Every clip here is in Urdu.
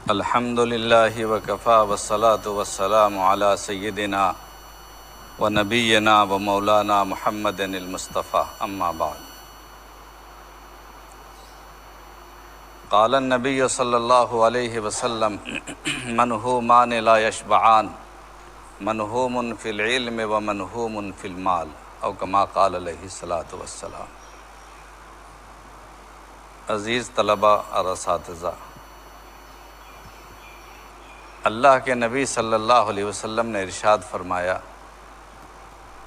الحمد للہ وکفا والصلاة والسلام علی سیدنا و نبینا و مولانا محمد المصطفیٰ اما بعد قال النبی صلی اللہ علیہ وسلم منہومان لا یشبعان منہوم فی العلم و منہوم فی المال او کما قال علیہ الصلاۃ والسلام۔ عزیز طلباء اور اساتذہ، اللہ کے نبی صلی اللہ علیہ وسلم نے ارشاد فرمایا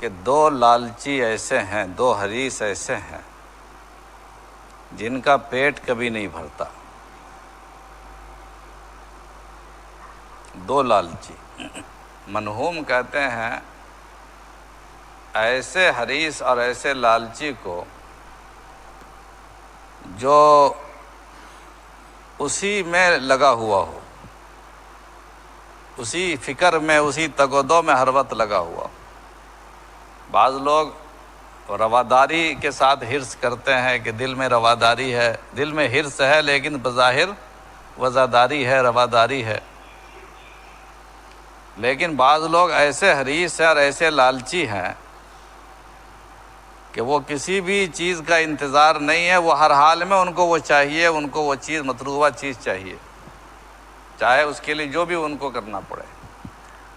کہ دو لالچی ایسے ہیں، دو حریص ایسے ہیں جن کا پیٹ کبھی نہیں بھرتا۔ دو لالچی، منہوم کہتے ہیں ایسے حریص اور ایسے لالچی کو جو اسی میں لگا ہوا ہو، اسی فکر میں، اسی تگ و دو میں ہر وقت لگا ہوا ہو۔ بعض لوگ رواداری کے ساتھ حرص کرتے ہیں کہ دل میں رواداری ہے، دل میں حرص ہے لیکن بظاہر وزاداری ہے، رواداری ہے۔ لیکن بعض لوگ ایسے حریص ہیں اور ایسے لالچی ہیں کہ وہ کسی بھی چیز کا انتظار نہیں ہے، وہ ہر حال میں ان کو وہ چاہیے، ان کو وہ چیز، مطلوبہ چیز چاہیے، چاہے اس کے لیے جو بھی ان کو کرنا پڑے۔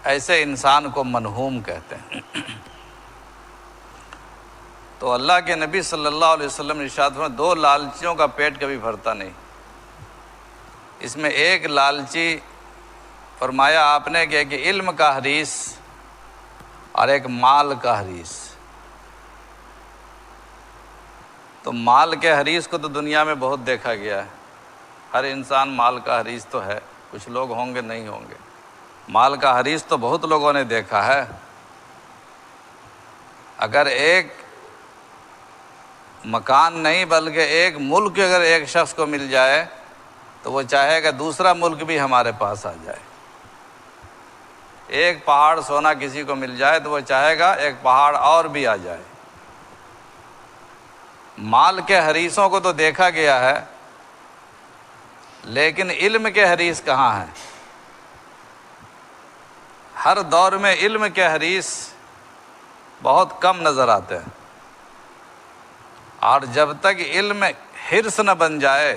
ایسے انسان کو منہوم کہتے ہیں۔ تو اللہ کے نبی صلی اللہ علیہ وسلم نے ارشاد فرمایا دو لالچیوں کا پیٹ کبھی بھرتا نہیں۔ اس میں ایک لالچی فرمایا آپ نے کہ ایک علم کا حریص اور ایک مال کا حریص۔ تو مال کے حریص کو تو دنیا میں بہت دیکھا گیا ہے، ہر انسان مال کا حریص تو ہے، کچھ لوگ ہوں گے نہیں ہوں گے۔ مال کا حریص تو بہت لوگوں نے دیکھا ہے۔ اگر ایک مکان نہیں بلکہ ایک ملک اگر ایک شخص کو مل جائے تو وہ چاہے گا دوسرا ملک بھی ہمارے پاس آ جائے۔ ایک پہاڑ سونا کسی کو مل جائے تو وہ چاہے گا ایک پہاڑ اور بھی آ جائے۔ مال کے حریصوں کو تو دیکھا گیا ہے، لیکن علم کے حریص کہاں ہیں؟ ہر دور میں علم کے حریص بہت کم نظر آتے ہیں، اور جب تک علم حرص نہ بن جائے،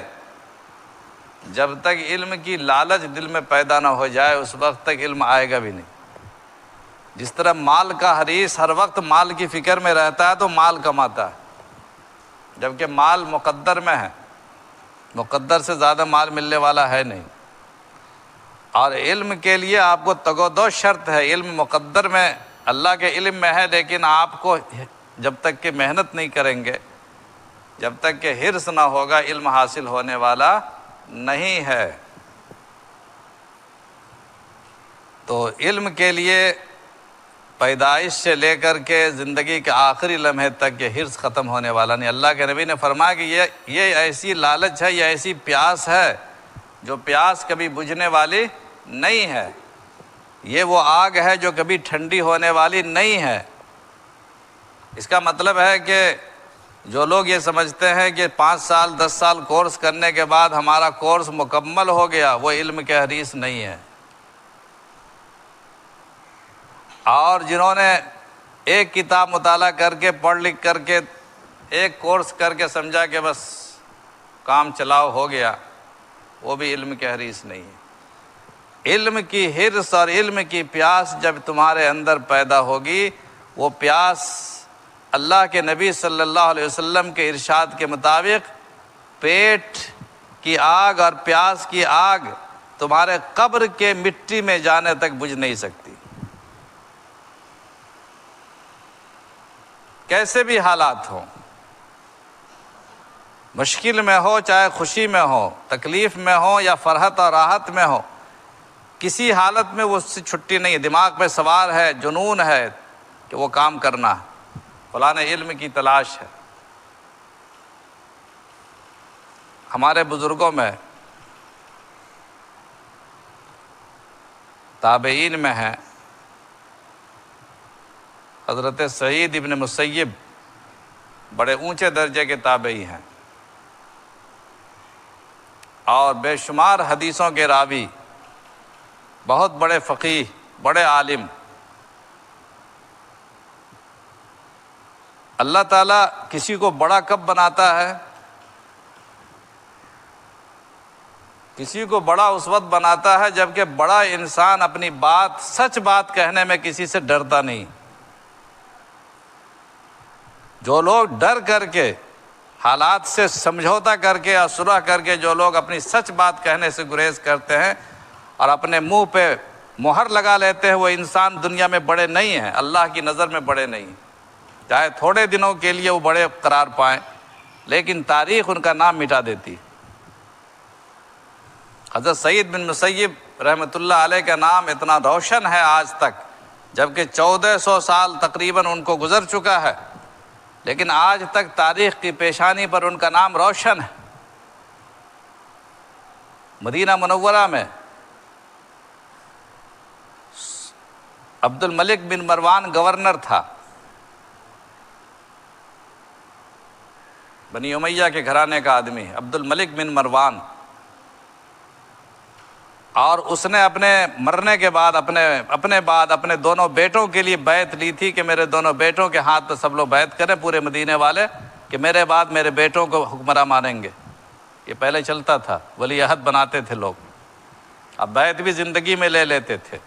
جب تک علم کی لالچ دل میں پیدا نہ ہو جائے، اس وقت تک علم آئے گا بھی نہیں۔ جس طرح مال کا حریص ہر وقت مال کی فکر میں رہتا ہے تو مال کماتا ہے، جبکہ مال مقدر میں ہے، مقدر سے زیادہ مال ملنے والا ہے نہیں۔ اور علم کے لیے آپ کو تگ و دو شرط ہے، علم مقدر میں اللہ کے علم میں ہے، لیکن آپ کو جب تک کہ محنت نہیں کریں گے، جب تک کہ حرص نہ ہوگا، علم حاصل ہونے والا نہیں ہے۔ تو علم کے لیے پیدائش سے لے کر کے زندگی کے آخری لمحے تک یہ حرص ختم ہونے والا نہیں۔ اللہ کے نبی نے فرمایا کہ یہ ایسی لالچ ہے، یہ ایسی پیاس ہے جو پیاس کبھی بجھنے والی نہیں ہے، یہ وہ آگ ہے جو کبھی ٹھنڈی ہونے والی نہیں ہے۔ اس کا مطلب ہے کہ جو لوگ یہ سمجھتے ہیں کہ 5 سال 10 سال کورس کرنے کے بعد ہمارا کورس مکمل ہو گیا، وہ علم کے حریص نہیں ہے۔ اور جنہوں نے ایک کتاب مطالعہ کر کے، پڑھ لکھ کر کے، ایک کورس کر کے سمجھا کہ بس کام چلاؤ ہو گیا، وہ بھی علم کے حریص نہیں ہے۔ علم کی حرص اور علم کی پیاس جب تمہارے اندر پیدا ہوگی، وہ پیاس اللہ کے نبی صلی اللہ علیہ وسلم کے ارشاد کے مطابق پیٹ کی آگ اور پیاس کی آگ تمہارے قبر کے مٹی میں جانے تک بجھ نہیں سکتی۔ کیسے بھی حالات ہوں، مشکل میں ہو چاہے خوشی میں ہو، تکلیف میں ہو یا فرحت اور راحت میں ہو، کسی حالت میں وہ اس سے چھٹی نہیں ہے، دماغ پہ سوار ہے، جنون ہے کہ وہ کام کرنا ہے، فلاں علم کی تلاش ہے۔ ہمارے بزرگوں میں، تابعین میں ہیں، حضرت سعید ابن مسیب بڑے اونچے درجے کے تابعی ہیں۔ اور بے شمار حدیثوں کے راوی، بہت بڑے فقیہ، بڑے عالم۔ اللہ تعالیٰ کسی کو بڑا کب بناتا ہے؟ کسی کو بڑا اس وقت بناتا ہے جبکہ بڑا انسان اپنی بات، سچ بات کہنے میں کسی سے ڈرتا نہیں۔ جو لوگ ڈر کر کے، حالات سے سمجھوتا کر کے یا صلح کر کے جو لوگ اپنی سچ بات کہنے سے گریز کرتے ہیں اور اپنے منہ پہ مہر لگا لیتے ہیں، وہ انسان دنیا میں بڑے نہیں ہیں، اللہ کی نظر میں بڑے نہیں ہیں۔ چاہے تھوڑے دنوں کے لیے وہ بڑے قرار پائیں، لیکن تاریخ ان کا نام مٹا دیتی۔ حضرت سعید بن مسیب رحمۃ اللہ علیہ کا نام اتنا روشن ہے آج تک، جبکہ 1400 سال تقریباً ان کو گزر چکا ہے، لیکن آج تک تاریخ کی پیشانی پر ان کا نام روشن ہے۔ مدینہ منورہ میں عبد الملک بن مروان گورنر تھا، بنی امیہ کے گھرانے کا آدمی عبد الملک بن مروان، اور اس نے اپنے مرنے کے بعد اپنے دونوں بیٹوں کے لیے بیعت لی تھی کہ میرے دونوں بیٹوں کے ہاتھ پہ سب لوگ بیعت کریں، پورے مدینے والے، کہ میرے بعد میرے بیٹوں کو حکمراں مانیں گے۔ یہ پہلے چلتا تھا، ولی عہد بناتے تھے لوگ، اب بیعت بھی زندگی میں لے لیتے تھے۔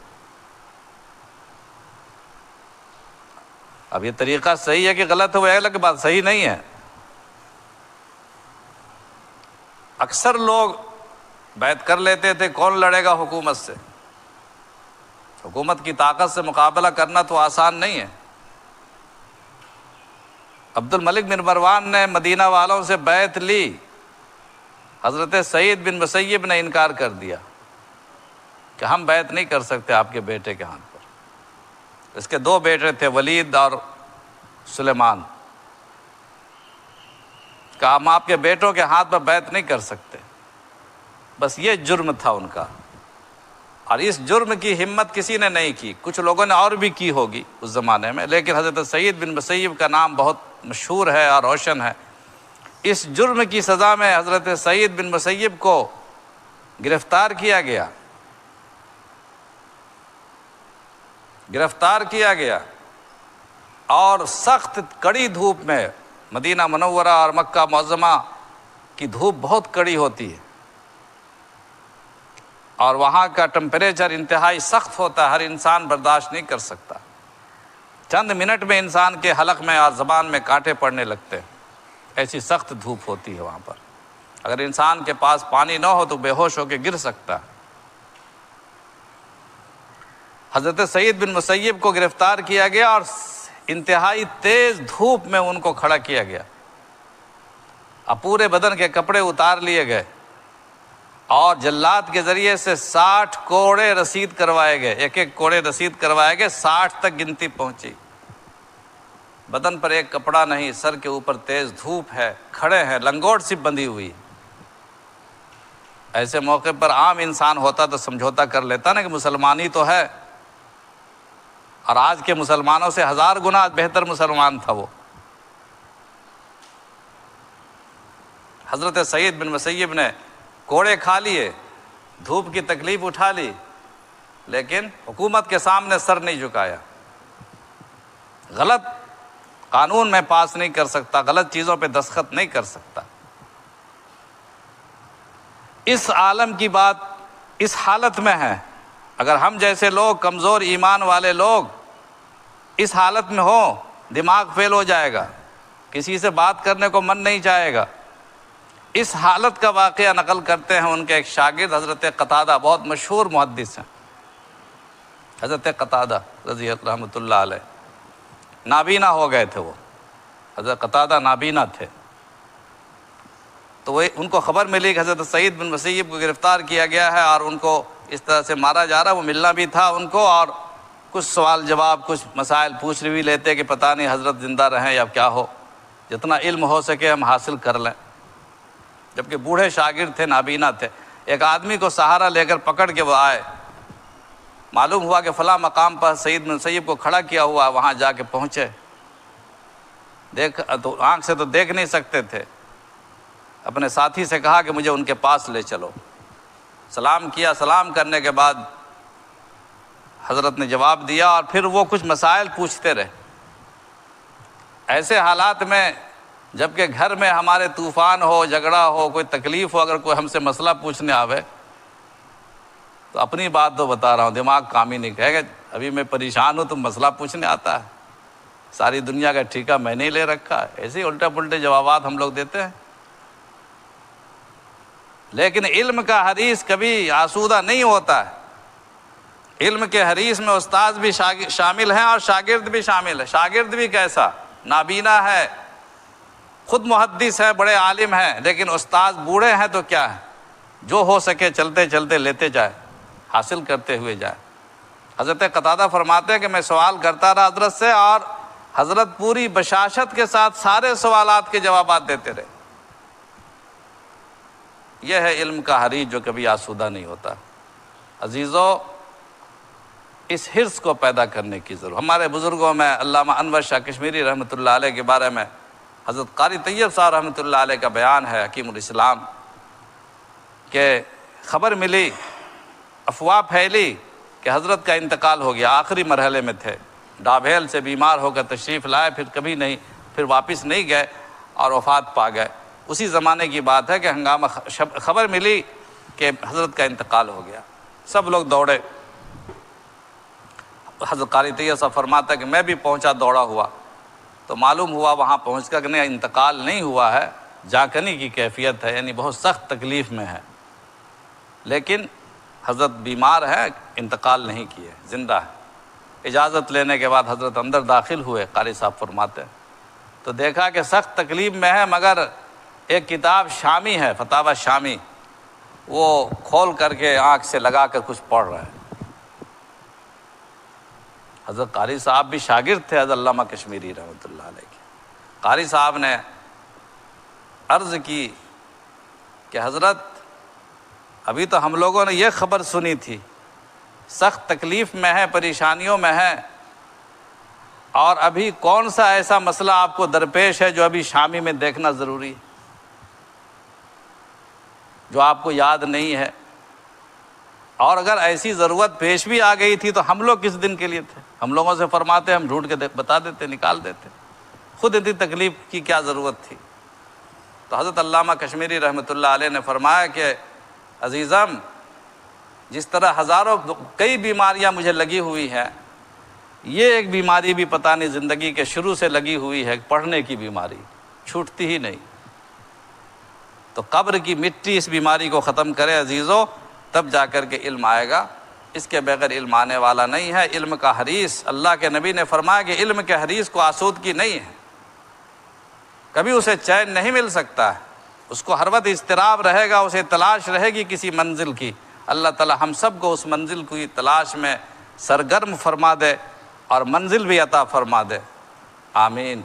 اب یہ طریقہ صحیح ہے کہ غلط ہے وہ الگ بات، صحیح نہیں ہے۔ اکثر لوگ بیعت کر لیتے تھے، کون لڑے گا حکومت سے؟ حکومت کی طاقت سے مقابلہ کرنا تو آسان نہیں ہے۔ عبد الملک بن مروان نے مدینہ والوں سے بیعت لی، حضرت سعید بن مسیب نے انکار کر دیا کہ ہم بیعت نہیں کر سکتے آپ کے بیٹے کے ہاتھ پر۔ اس کے 2 بیٹے تھے، ولید اور سلیمان، کہ ہم آپ کے بیٹوں کے ہاتھ پر بیعت نہیں کر سکتے۔ بس یہ جرم تھا ان کا، اور اس جرم کی ہمت کسی نے نہیں کی۔ کچھ لوگوں نے اور بھی کی ہوگی اس زمانے میں، لیکن حضرت سعید بن مسیب کا نام بہت مشہور ہے اور روشن ہے۔ اس جرم کی سزا میں حضرت سعید بن مسیب کو گرفتار کیا گیا اور سخت کڑی دھوپ میں، مدینہ منورہ اور مکہ معظمہ کی دھوپ بہت کڑی ہوتی ہے، اور وہاں کا ٹمپریچر انتہائی سخت ہوتا ہے، ہر انسان برداشت نہیں کر سکتا۔ چند منٹ میں انسان کے حلق میں اور زبان میں کانٹے پڑنے لگتے ہیں، ایسی سخت دھوپ ہوتی ہے وہاں پر۔ اگر انسان کے پاس پانی نہ ہو تو بے ہوش ہو کے گر سکتا ہے۔ حضرت سعید بن مسیب کو گرفتار کیا گیا اور انتہائی تیز دھوپ میں ان کو کھڑا کیا گیا، اب پورے بدن کے کپڑے اتار لیے گئے، اور جلاد کے ذریعے سے 60 کوڑے رسید کروائے گئے، ایک کوڑے رسید کروائے گئے، 60 تک گنتی پہنچی۔ بدن پر ایک کپڑا نہیں، سر کے اوپر تیز دھوپ ہے، کھڑے ہیں، لنگوٹ سی بندھی ہوئی۔ ایسے موقع پر عام انسان ہوتا تو سمجھوتا کر لیتا نا کہ مسلمان ہی تو ہے، اور آج کے مسلمانوں سے 1000 گنا بہتر مسلمان تھا وہ۔ حضرت سعید بن مسیب نے کوڑے کھا لیے، دھوپ کی تکلیف اٹھا لی، لیکن حکومت کے سامنے سر نہیں جھکایا۔ غلط قانون میں پاس نہیں کر سکتا، غلط چیزوں پہ دستخط نہیں کر سکتا۔ اس عالم کی بات اس حالت میں ہے، اگر ہم جیسے لوگ، کمزور ایمان والے لوگ اس حالت میں ہوں، دماغ فیل ہو جائے گا، کسی سے بات کرنے کو من نہیں چاہے گا۔ اس حالت کا واقعہ نقل کرتے ہیں ان کے ایک شاگرد حضرت قتادہ، بہت مشہور محدث ہیں حضرت قتادہ رضی اللہ رحمۃ اللہ علیہ۔ نابینا ہو گئے تھے وہ، حضرت قتادہ نابینا تھے، تو وہ ان کو خبر ملی کہ حضرت سعید بن مسیب کو گرفتار کیا گیا ہے اور ان کو اس طرح سے مارا جا رہا ہے۔ وہ ملنا بھی تھا ان کو، اور کچھ سوال جواب، کچھ مسائل پوچھ بھی لیتے کہ پتہ نہیں حضرت زندہ رہیں یا کیا ہو، جتنا علم ہو سکے ہم حاصل کر لیں، جبکہ بوڑھے شاگرد تھے، نابینا تھے۔ ایک آدمی کو سہارا لے کر پکڑ کے وہ آئے، معلوم ہوا کہ فلاں مقام پر سعید بن مسیب کو کھڑا کیا ہوا، وہاں جا کے پہنچے، دیکھ تو آنکھ سے تو دیکھ نہیں سکتے تھے، اپنے ساتھی سے کہا کہ مجھے ان کے پاس لے چلو۔ سلام کیا، سلام کرنے کے بعد حضرت نے جواب دیا اور پھر وہ کچھ مسائل پوچھتے رہے۔ ایسے حالات میں جب کہ گھر میں ہمارے طوفان ہو، جھگڑا ہو، کوئی تکلیف ہو، اگر کوئی ہم سے مسئلہ پوچھنے آوے تو اپنی بات تو بتا رہا ہوں، دماغ کام ہی نہیں کہے گا ابھی میں پریشان ہوں تو مسئلہ پوچھنے آتا ہے، ساری دنیا کا ٹھیکہ میں نے لے رکھا ہے، ایسے ہی الٹے پلٹے جوابات ہم لوگ دیتے ہیں۔ لیکن علم کا حریث کبھی آسودہ نہیں ہوتا ہے۔ علم کے حریث میں استاد بھی شامل ہیں اور شاگرد بھی شامل ہے۔ شاگرد بھی کیسا؟ نابینا ہے، خود محدث ہے، بڑے عالم ہیں، لیکن استاد بوڑھے ہیں تو کیا ہے، جو ہو سکے چلتے چلتے لیتے جائے، حاصل کرتے ہوئے جائے۔ حضرت قتادہ فرماتے ہیں کہ میں سوال کرتا رہا حضرت سے اور حضرت پوری بشاشت کے ساتھ سارے سوالات کے جوابات دیتے رہے۔ یہ ہے علم کا حریث جو کبھی آسودہ نہیں ہوتا۔ عزیزو، اس حرص کو پیدا کرنے کی ضرورت۔ ہمارے بزرگوں میں علامہ انور شاہ کشمیری رحمۃ اللہ علیہ کے بارے میں حضرت قاری طیب صاحب رحمۃ اللہ علیہ کا بیان ہے، حکیم الاسلام، کہ خبر ملی، افواہ پھیلی کہ حضرت کا انتقال ہو گیا، آخری مرحلے میں تھے، ڈابھیل سے بیمار ہو کر تشریف لائے، پھر کبھی نہیں، پھر واپس نہیں گئے اور وفات پا گئے۔ اسی زمانے کی بات ہے کہ ہنگامہ خبر ملی کہ حضرت کا انتقال ہو گیا، سب لوگ دوڑے۔ حضرت قاری طیب صاحب فرماتا ہے کہ میں بھی پہنچا، دوڑا ہوا، تو معلوم ہوا وہاں پہنچ کر کہ نہیں، انتقال نہیں ہوا ہے، جاکنی کی کیفیت ہے، یعنی بہت سخت تکلیف میں ہے، لیکن حضرت بیمار ہے، انتقال نہیں کیے، زندہ ہے۔ اجازت لینے کے بعد حضرت اندر داخل ہوئے، قاری صاحب فرماتے ہیں تو دیکھا کہ سخت تکلیف میں ہے، مگر ایک کتاب شامی ہے، فتاوی شامی، وہ کھول کر کے آنکھ سے لگا کر کچھ پڑھ رہا ہے۔ حضرت قاری صاحب بھی شاگرد تھے حضرت علامہ کشمیری رحمۃ اللہ علیہ کے۔ قاری صاحب نے عرض کی کہ حضرت ابھی تو ہم لوگوں نے یہ خبر سنی تھی، سخت تکلیف میں ہے، پریشانیوں میں ہے، اور ابھی کون سا ایسا مسئلہ آپ کو درپیش ہے جو ابھی شامی میں دیکھنا ضروری ہے، جو آپ کو یاد نہیں ہے، اور اگر ایسی ضرورت پیش بھی آ گئی تھی تو ہم لوگ کس دن کے لیے تھے؟ ہم لوگوں سے فرماتے ہم ڈھونڈ کے بتا دیتے، نکال دیتے، خود اتنی تکلیف کی کیا ضرورت تھی؟ تو حضرت علامہ کشمیری رحمۃ اللہ علیہ نے فرمایا کہ عزیزم، جس طرح ہزاروں کئی بیماریاں مجھے لگی ہوئی ہیں، یہ ایک بیماری بھی پتہ نہیں زندگی کے شروع سے لگی ہوئی ہے، پڑھنے کی بیماری چھوٹتی ہی نہیں۔ تو قبر کی مٹی اس بیماری کو ختم کرے عزیزو، تب جا کر کے علم آئے گا، اس کے بغیر علم آنے والا نہیں ہے۔ علم کا حریث، اللہ کے نبی نے فرمایا کہ علم کے حریث کو آسودگی نہیں ہے، کبھی اسے چین نہیں مل سکتا ہے، اس کو ہر وقت اضطراب رہے گا، اسے تلاش رہے گی کسی منزل کی۔ اللہ تعالی ہم سب کو اس منزل کی تلاش میں سرگرم فرما دے اور منزل بھی عطا فرما دے، آمین۔